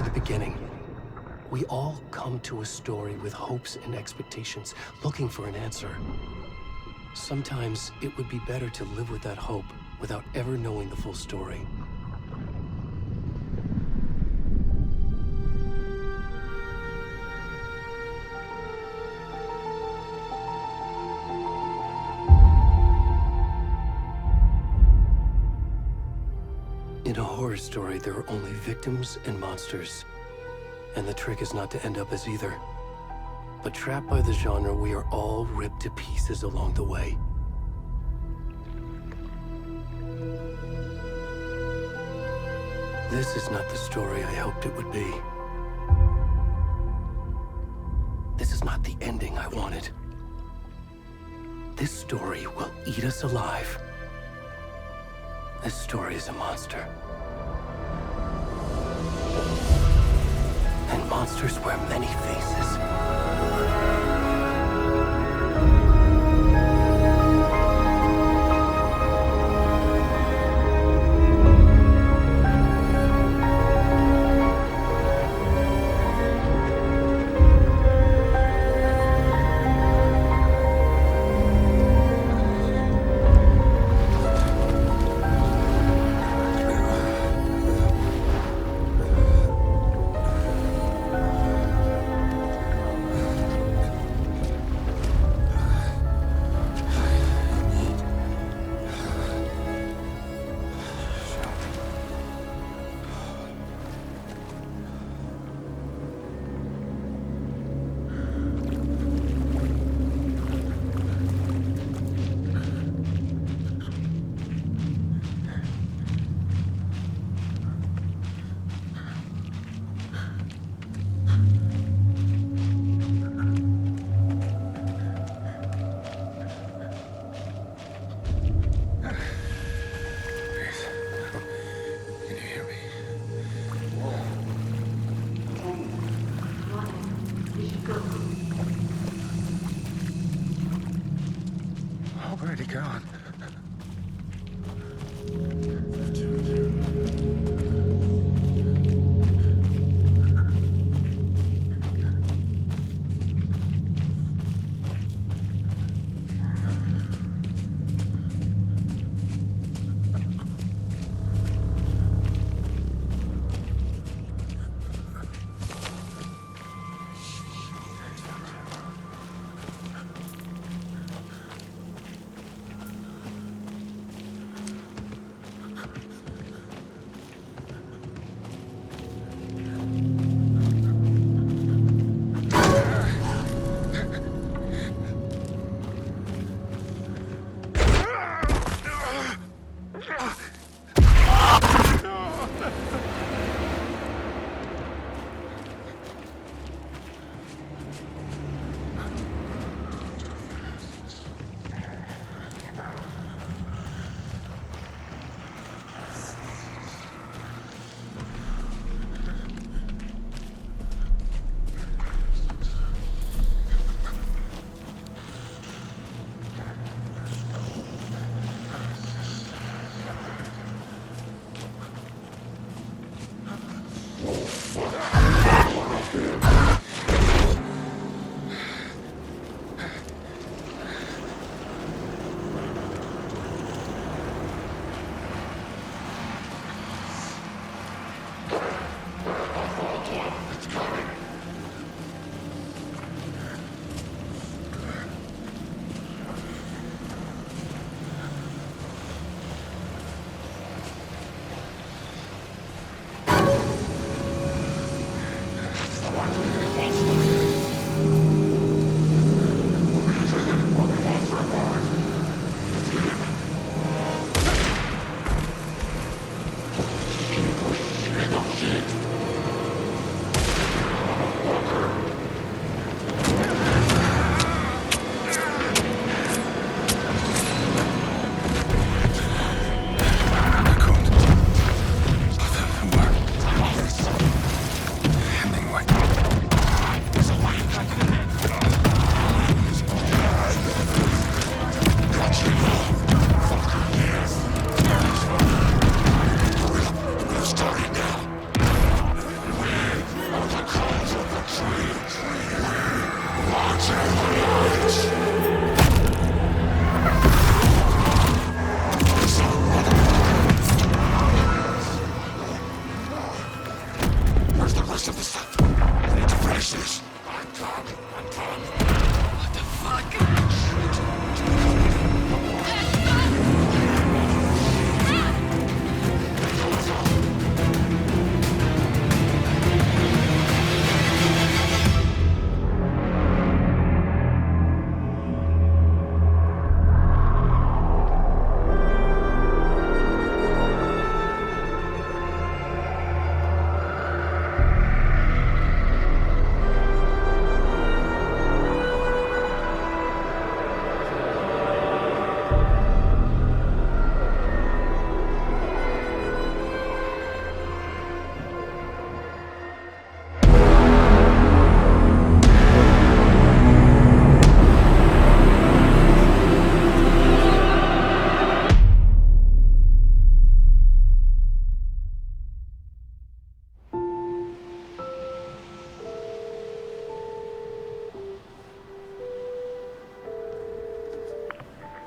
to the beginning. We all come to a story with hopes and expectations, looking for an answer. Sometimes it would be better to live with that hope without ever knowing the full story. In a horror story, there are only victims and monsters. And the trick is not to end up as either. But trapped by the genre, we are all ripped to pieces along the way. This is not the story I hoped it would be. This is not the ending I wanted. This story will eat us alive. This story is a monster. And monsters wear many faces. Already gone. rest of the stuff. I need to finish this. I'm done. What the fuck?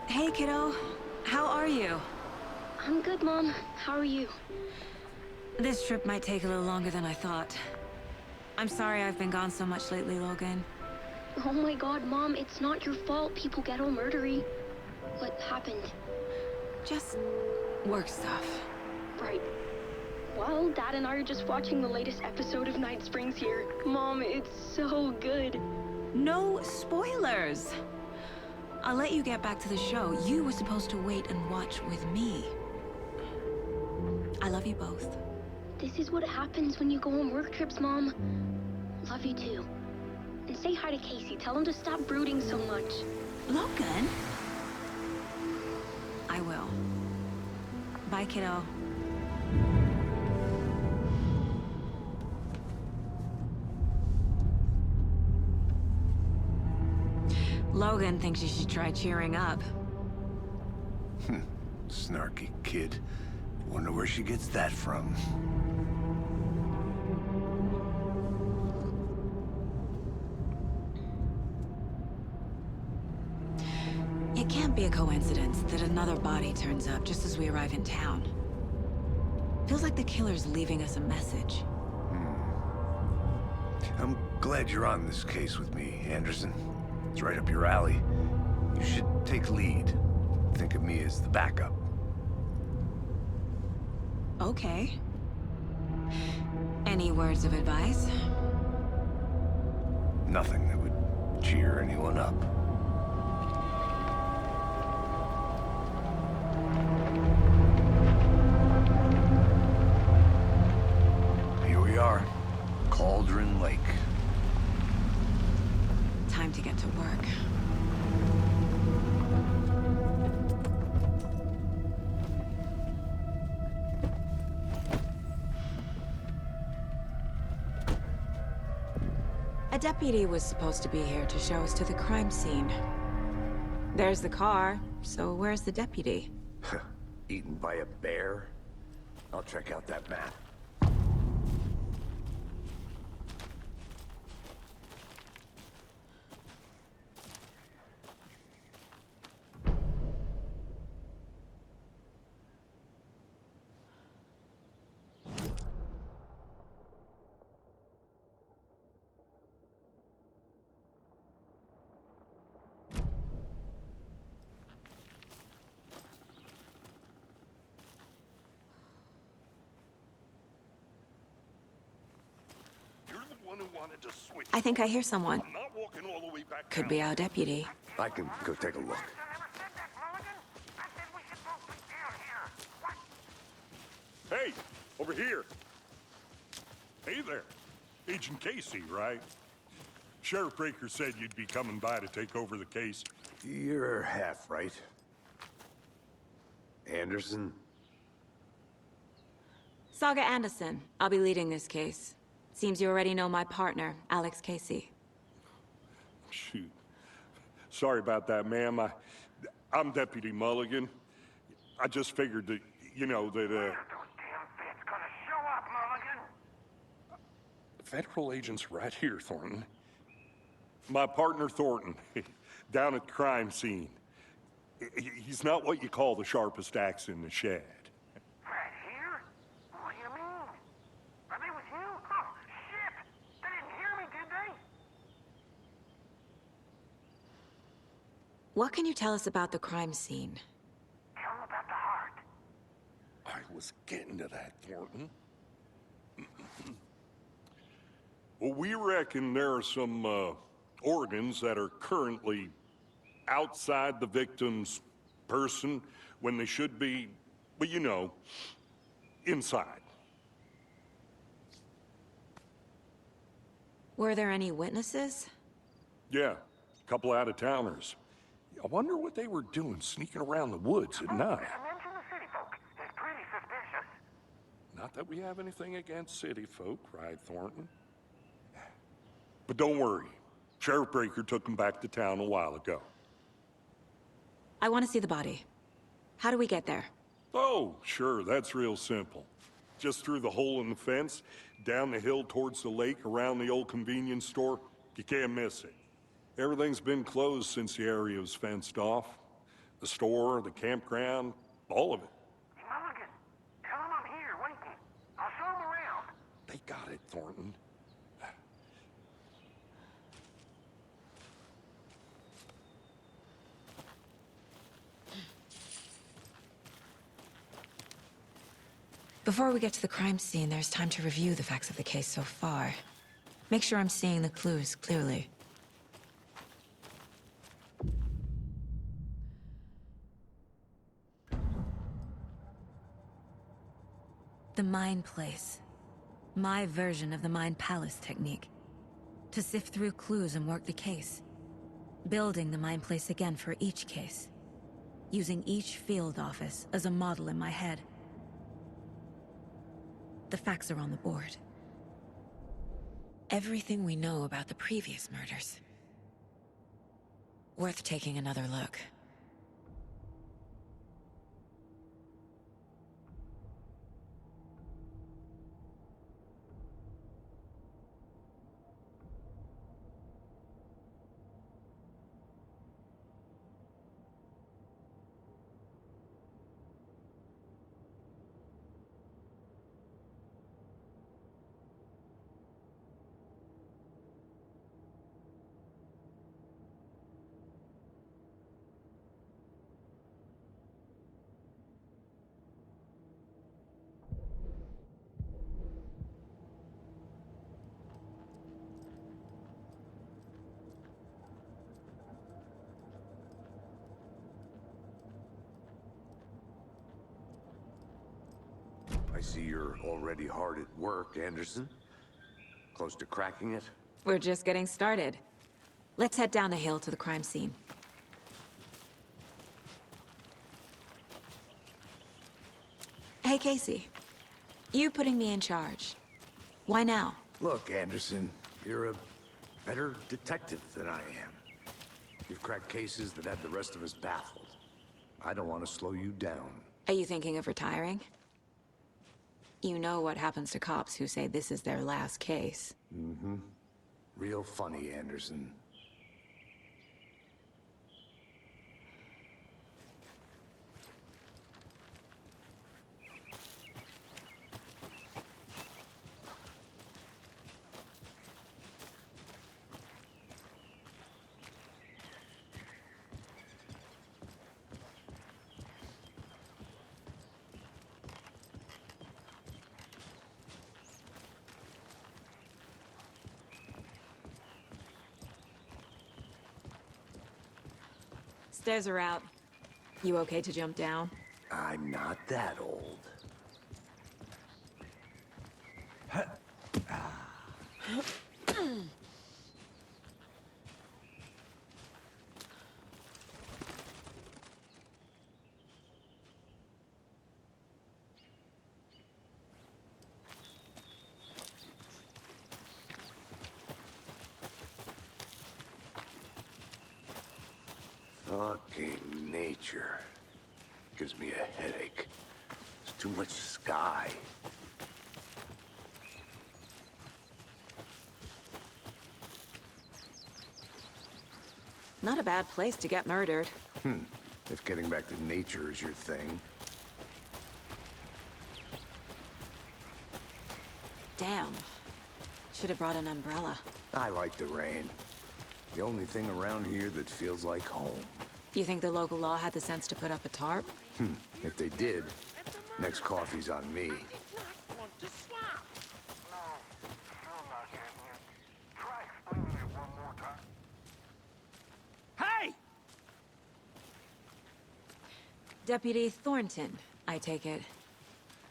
Hey, kiddo. How are you? I'm good, Mom. How are you? This trip might take a little longer than I thought. I'm sorry I've been gone so much lately, Logan. Oh my god, Mom, it's not your fault people get all murdery. What happened? Just work stuff. Right. Well, Dad and I are just watching the latest episode of Night Springs here. Mom, it's so good. No spoilers! I'll let you get back to the show. You were supposed to wait and watch with me. I love you both. This is what happens when you go on work trips, Mom. Love you too. And say hi to Casey. Tell him to stop brooding so much. Logan? I will. Bye, kiddo. Logan thinks you should try cheering up. Snarky kid. Wonder where she gets that from. It can't be a coincidence that another body turns up just as we arrive in town. Feels like the killer's leaving us a message. I'm glad you're on this case with me, Anderson. It's right up your alley. You should take lead. Think of me as the backup. Okay. Any words of advice? Nothing that would cheer anyone up. Here we are. Cauldron Lake. Time to get to work. A deputy was supposed to be here to show us to the crime scene. There's the car, so where's the deputy? Eaten by a bear? I'll check out that map. I think I hear someone. I'm not walking all the way back Could down. be our deputy. I can go take a look. Hey, over here. Hey there. Agent Casey, right? Sheriff Breaker said you'd be coming by to take over the case. You're half right. Anderson? Saga Anderson. I'll be leading this case. Seems you already know my partner, Alex Casey. Shoot. Sorry about that, ma'am. I'm Deputy Mulligan. I just figured that, you know, that, Federal agents right here, Thornton. My partner, Thornton, down at the crime scene. He's not what you call the sharpest axe in the shed. Right here? What do you mean? Are they with you? Oh, shit! What can you tell us about the crime scene? Tell him about the heart. I was getting to that, Thornton. Well, we reckon there are some organs that are currently outside the victim's person when they should be, well, you know, inside. Were there any witnesses? Yeah, a couple out-of-towners. I wonder what they were doing sneaking around the woods at night. Mention the city folk. It's pretty suspicious. Not that we have anything against city folk, right, Thornton? But don't worry. Sheriff Breaker took him back to town a while ago. I want to see the body. How do we get there? Oh, sure, that's real simple. Just through the hole in the fence, down the hill towards the lake, around the old convenience store. You can't miss it. Everything's been closed since the area was fenced off. The store, the campground, all of it. Mulligan, tell him I'm here waiting. I'll show him around. They got it, Thornton. Before we get to the crime scene, there's time to review the facts of the case so far. Make sure I'm seeing the clues clearly. The Mind Place. My version of the Mind Palace technique. To sift through clues and work the case. Building the Mind Place again for each case. Using each field office as a model in my head. The facts are on the board. Everything we know about the previous murders. Worth taking another look. I see you're already hard at work, Anderson. Close to cracking it? We're just getting started. Let's head down the hill to the crime scene. Hey, Casey. You putting me in charge. Why now? Look, Anderson, you're a better detective than I am. You've cracked cases that had the rest of us baffled. I don't want to slow you down. Are you thinking of retiring? You know what happens to cops who say this is their last case. Mm-hmm. Real funny, Anderson. Stairs are out. You okay to jump down? I'm not that old. Fucking nature. Gives me a headache. There's too much sky. Not a bad place to get murdered. If getting back to nature is your thing. Damn. Should have brought an umbrella. I like the rain. The only thing around here that feels like home. You think the local law had the sense to put up a tarp? If they did, next coffee's on me. Hey! Deputy Thornton, I take it.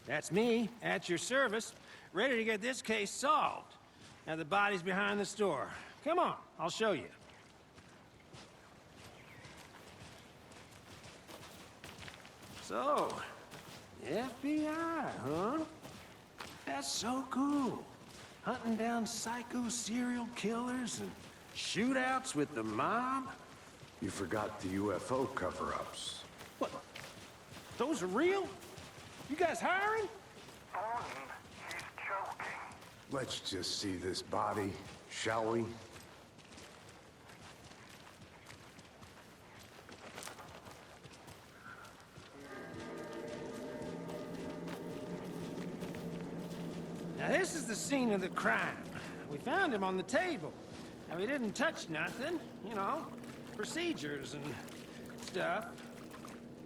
That's me, at your service, ready to get this case solved. Now the body's behind the store. Come on, I'll show you. So, FBI, huh? That's so cool. Hunting down psycho serial killers and shootouts with the mob. You forgot the UFO cover-ups. What? Those are real? You guys hiring? Thornton, he's joking. Let's just see this body, shall we? Now this is the scene of the crime. We found him on the table. Now we didn't touch nothing, you know, procedures and stuff.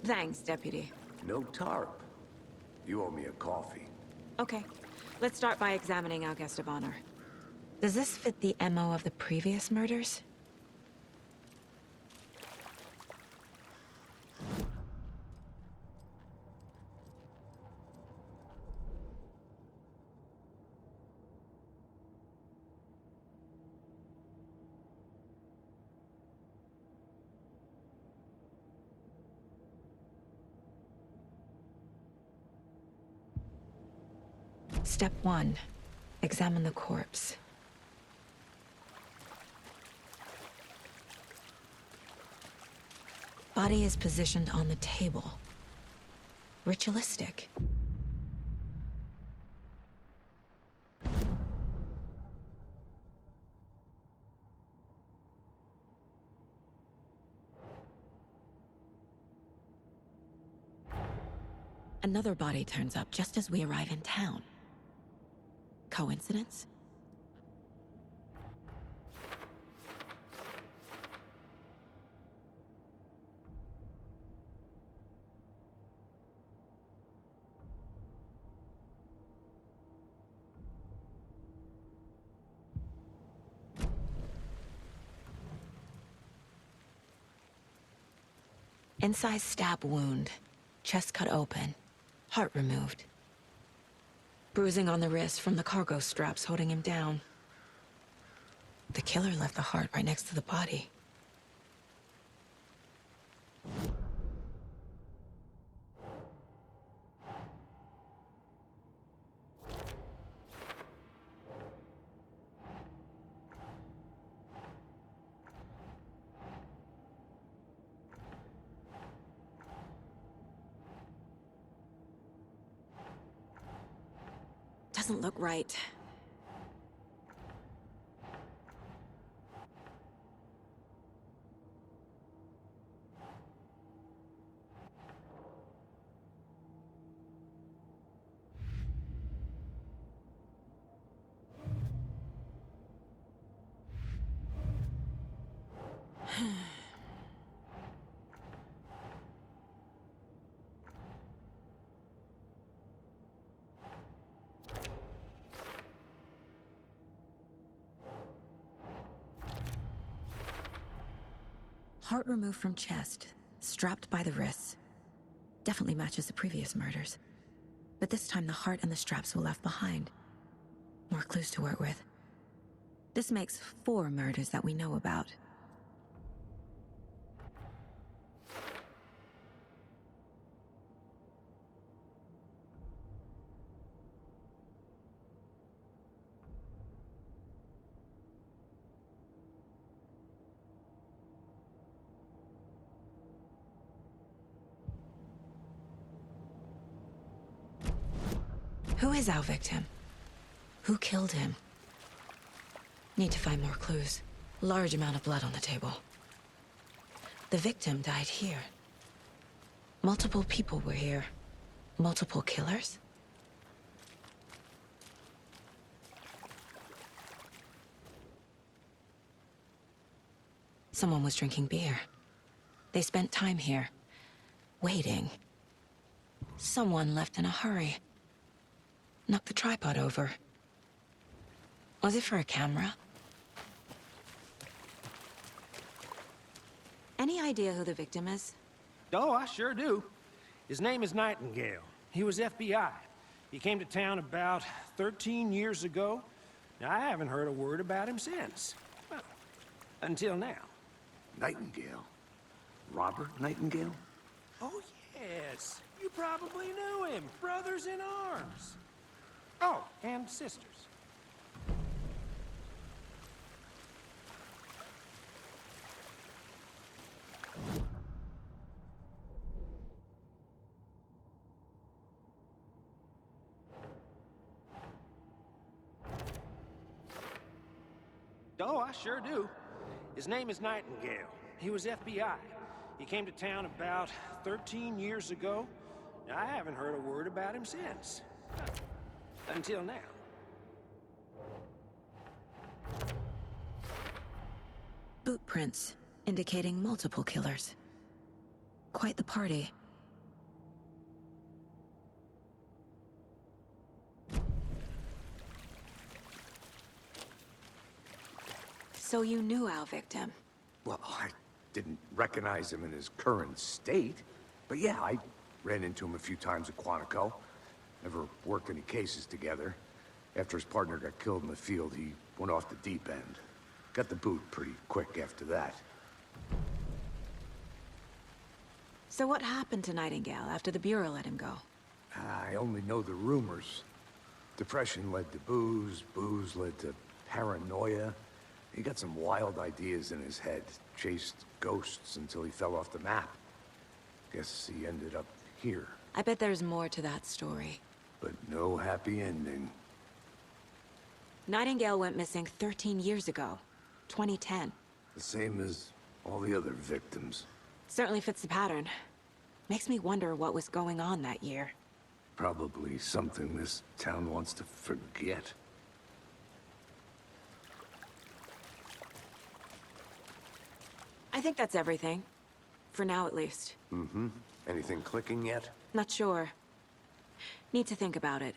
Thanks, Deputy. No tarp. You owe me a coffee. Okay, let's start by examining our guest of honor. Does this fit the MO of the previous murders? Step 1. Examine the corpse. Body is positioned on the table. Ritualistic. Another body turns up just as we arrive in town. Coincidence? Incised stab wound, chest cut open, heart removed. Bruising on the wrist from the cargo straps holding him down. The killer left the heart right next to the body. Doesn't look right. Heart removed from chest, strapped by the wrists. Definitely matches the previous murders. But this time the heart and the straps were left behind. More clues to work with. This makes 4 murders that we know about. Who is our victim? Who killed him? Need to find more clues. Large amount of blood on the table. The victim died here. Multiple people were here. Multiple killers? Someone was drinking beer. They spent time here, waiting. Someone left in a hurry. Knocked the tripod over. Was it for a camera? Any idea who the victim is? Oh, I sure do. His name is Nightingale. He was FBI. He came to town about 13 years ago. Now, I haven't heard a word about him since. Well, until now. Nightingale? Robert Nightingale? Oh, yes. You probably knew him. Brothers in arms. Oh, and sisters. Oh, I sure do. His name is Nightingale. He was FBI. He came to town about 13 years ago. Now, I haven't heard a word about him since. Until now. Boot prints, indicating multiple killers. Quite the party. So you knew our victim? Well, I didn't recognize him in his current state. But yeah, I ran into him a few times at Quantico. Never worked any cases together. After his partner got killed in the field, he went off the deep end. Got the boot pretty quick after that. So what happened to Nightingale after the Bureau let him go? I only know the rumors. Depression led to booze, booze led to paranoia. He got some wild ideas in his head, chased ghosts until he fell off the map. Guess he ended up here. I bet there's more to that story. But no happy ending. Nightingale went missing 13 years ago, 2010. The same as all the other victims. Certainly fits the pattern. Makes me wonder what was going on that year. Probably something this town wants to forget. I think that's everything. For now, at least. Mm-hmm. Anything clicking yet? Not sure. Need to think about it.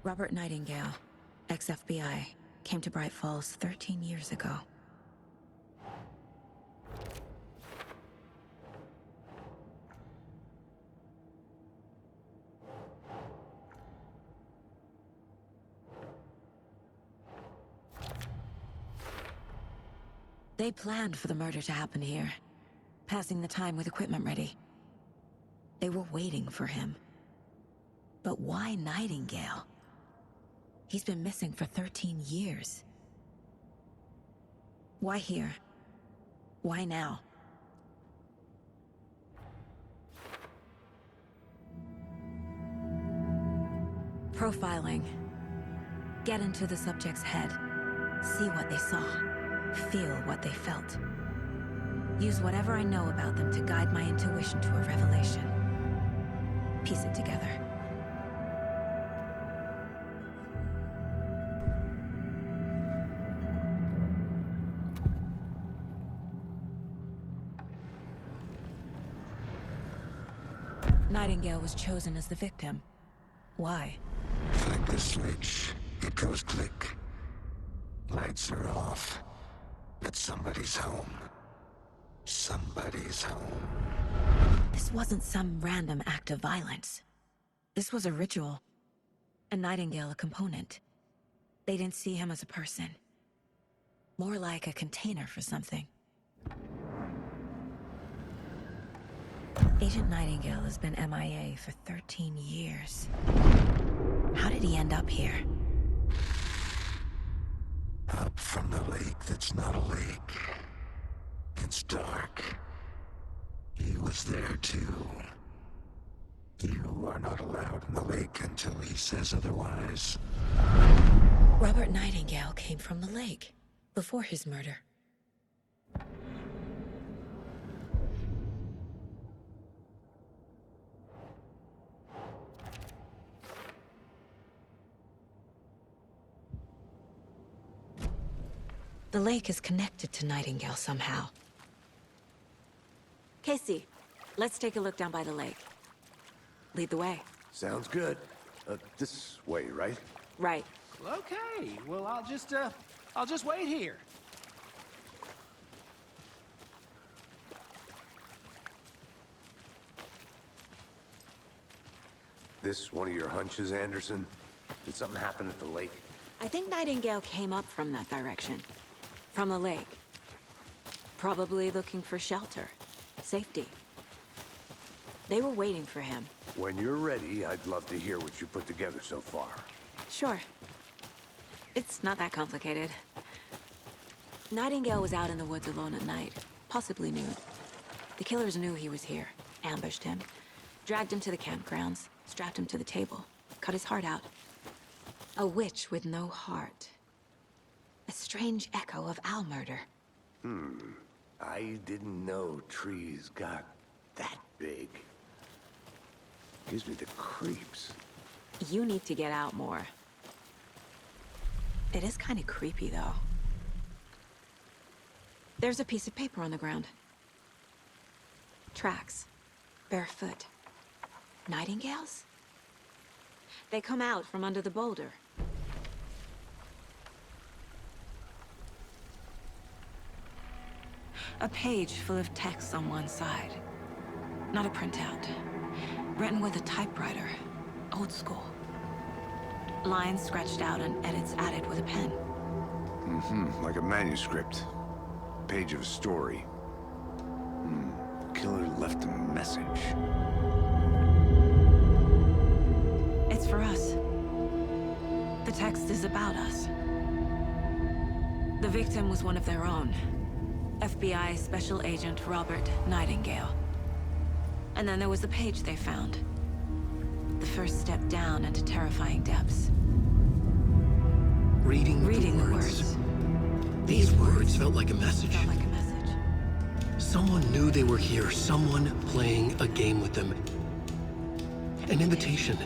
Robert Nightingale, ex-FBI, came to Bright Falls 13 years ago. They planned for the murder to happen here, passing the time with equipment ready. They were waiting for him. But why Nightingale? He's been missing for 13 years. Why here? Why now? Profiling. Get into the subject's head. See what they saw. Feel what they felt. Use whatever I know about them to guide my intuition to a revelation. Piece it together. Nightingale was chosen as the victim. Why? Flick the switch. It goes click. Lights are off. But somebody's home. Somebody's home. This wasn't some random act of violence. This was a ritual. And Nightingale a component. They didn't see him as a person. More like a container for something. Agent Nightingale has been MIA for 13 years. How did he end up here? Up from the lake that's not a lake. It's dark. He was there too. You are not allowed in the lake until he says otherwise. Robert Nightingale came from the lake, before his murder. The lake is connected to Nightingale somehow. Casey, let's take a look down by the lake. Lead the way. Sounds good. This way, right? Right. Okay, well, I'll just wait here. This one of your hunches, Anderson? Did something happen at the lake? I think Nightingale came up from that direction. From the lake. Probably looking for shelter. Safety. They were waiting for him. When you're ready, I'd love to hear what you put together so far. Sure. It's not that complicated. Nightingale was out in the woods alone at night, possibly nude. The killers knew he was here, ambushed him, dragged him to the campgrounds, strapped him to the table, cut his heart out. A witch with no heart. A strange echo of owl murder. I didn't know trees got that big. Gives me the creeps. You need to get out more. It is kind of creepy, though. There's a piece of paper on the ground. Tracks. Barefoot. Nightingales? They come out from under the boulder. A page full of text on one side. Not a printout. Written with a typewriter. Old school. Lines scratched out and edits added with a pen. Like a manuscript. Page of a story. Killer left a message. It's for us. The text is about us. The victim was one of their own. FBI Special Agent Robert Nightingale. And then there was the page they found. The first step down into terrifying depths. Reading the words. These words felt like a message. Felt like a message. Someone knew they were here. Someone playing a game with them. An invitation.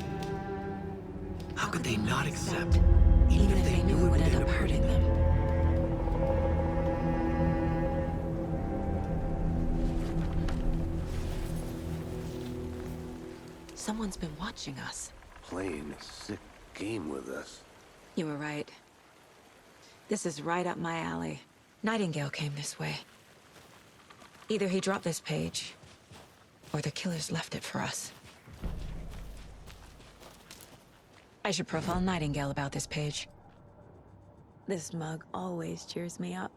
How could they not accept, even if they knew it would end up hurting them? Someone's been watching us. Playing a sick game with us. You were right. This is right up my alley. Nightingale came this way. Either he dropped this page, or the killers left it for us. I should profile Nightingale about this page. This mug always cheers me up.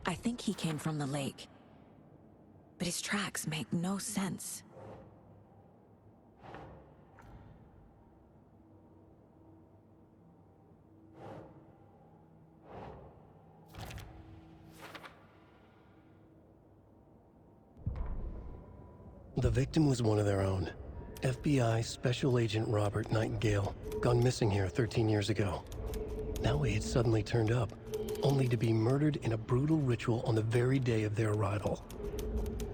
I think he came from the lake. But his tracks make no sense. The victim was one of their own. FBI Special Agent Robert Nightingale, gone missing here 13 years ago. Now he had suddenly turned up, only to be murdered in a brutal ritual on the very day of their arrival.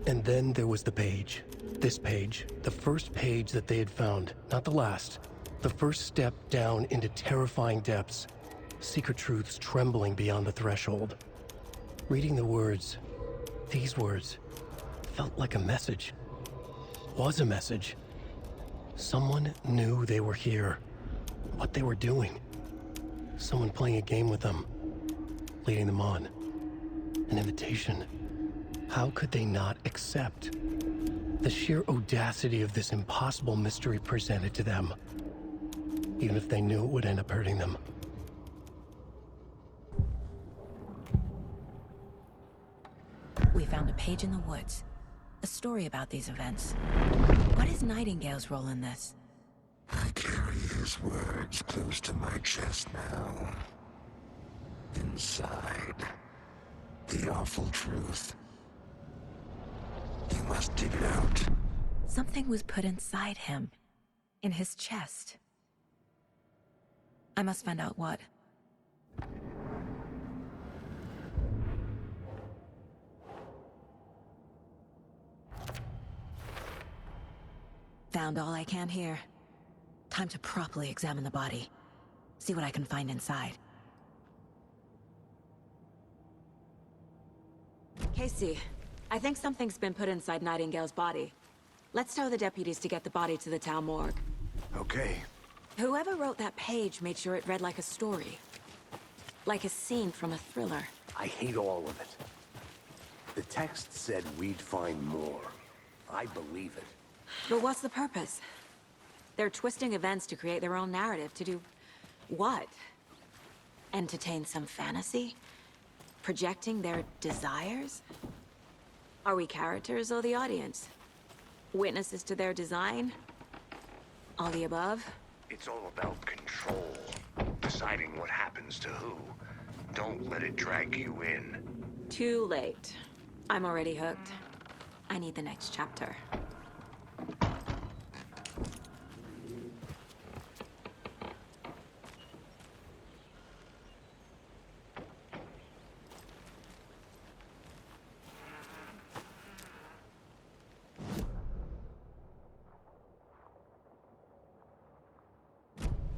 And then there was the page. This page, the first page that they had found, not the last. The first step down into terrifying depths. Secret truths trembling beyond the threshold. Reading the words, these words, felt like a message. Was a message. Someone knew they were here. What they were doing. Someone playing a game with them. Leading them on. An invitation. How could they not accept? The sheer audacity of this impossible mystery presented to them. Even if they knew it would end up hurting them. We found a page in the woods. A story about these events. What is Nightingale's role in this? I carry his words close to my chest now. Inside, the awful truth. You must dig it out. Something was put inside him. In his chest. I must find out what. Found all I can here. Time to properly examine the body. See what I can find inside. Casey, I think something's been put inside Nightingale's body. Let's tell the deputies to get the body to the town morgue. Okay. Whoever wrote that page made sure it read like a story. Like a scene from a thriller. I hate all of it. The text said we'd find more. I believe it. But what's the purpose? They're twisting events to create their own narrative. To do what? Entertain some fantasy? Projecting their desires? Are we characters or the audience? Witnesses to their design? All the above? It's all about control. Deciding what happens to who. Don't let it drag you in. Too late. I'm already hooked. I need the next chapter.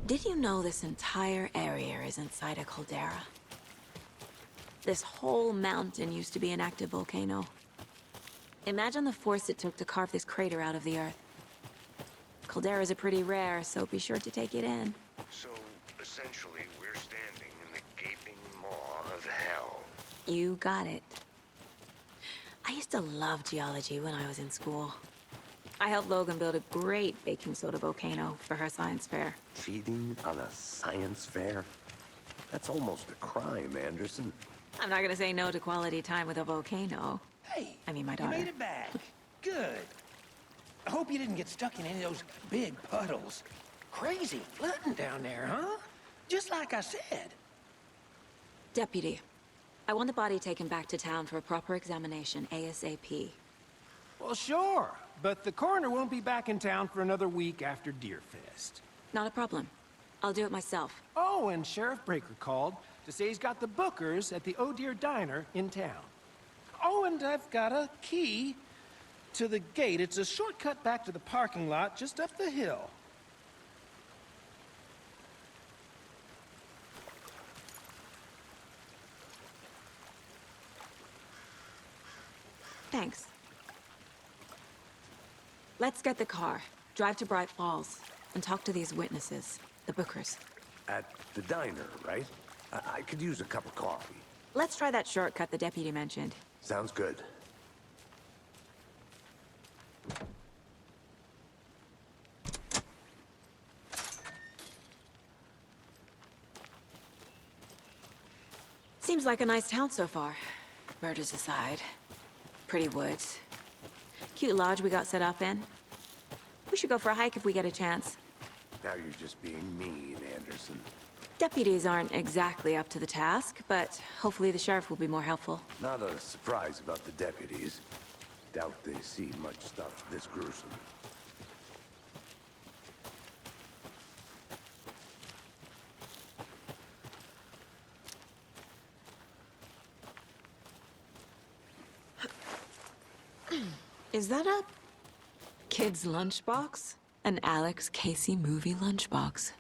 Did you know this entire area is inside a caldera? This whole mountain used to be an active volcano. Imagine the force it took to carve this crater out of the earth. Calderas are pretty rare, so be sure to take it in. So, essentially, we're standing in the gaping maw of hell. You got it. I used to love geology when I was in school. I helped Logan build a great baking soda volcano for her science fair. Cheating on a science fair? That's almost a crime, Anderson. I'm not gonna say no to quality time with a volcano. Hey, I mean, my you daughter. made it back. Good. I hope you didn't get stuck in any of those big puddles. Crazy flooding down there, huh? Just like I said. Deputy, I want the body taken back to town for a proper examination, ASAP. Well, sure. But the coroner won't be back in town for another week after Deerfest. Not a problem. I'll do it myself. Oh, and Sheriff Breaker called to say he's got the bookers at the Oh Dear Diner in town. Oh, and I've got a key to the gate. It's a shortcut back to the parking lot just up the hill. Thanks. Let's get the car, drive to Bright Falls, and talk to these witnesses, the bookers. At the diner, right? I could use a cup of coffee. Let's try that shortcut the deputy mentioned. Sounds good. Seems like a nice town so far. Murders aside. Pretty woods. Cute lodge we got set up in. We should go for a hike if we get a chance. Now you're just being mean, Anderson. Deputies aren't exactly up to the task, but hopefully the sheriff will be more helpful. Not a surprise about the deputies. Doubt they see much stuff this gruesome. Is that a kid's lunchbox? An Alex Casey movie lunchbox.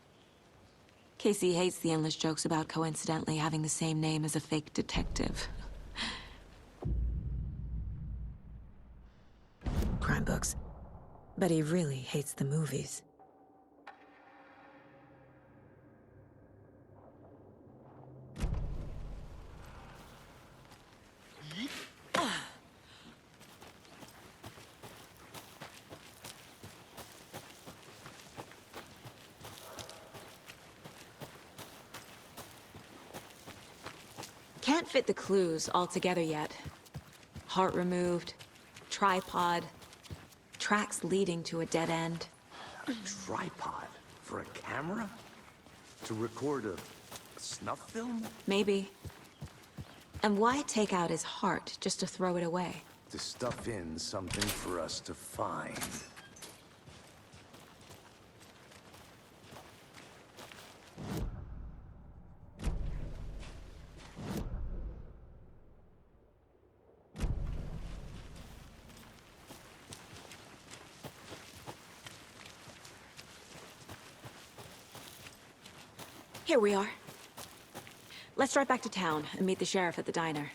Casey hates the endless jokes about coincidentally having the same name as a fake detective. Crime books. But he really hates the movies. Can't fit the clues all together yet. Heart removed, tripod, tracks leading to a dead end. A tripod? For a camera? To record a snuff film? Maybe. And why take out his heart just to throw it away? To stuff in something for us to find. Here we are. Let's drive back to town and meet the sheriff at the diner.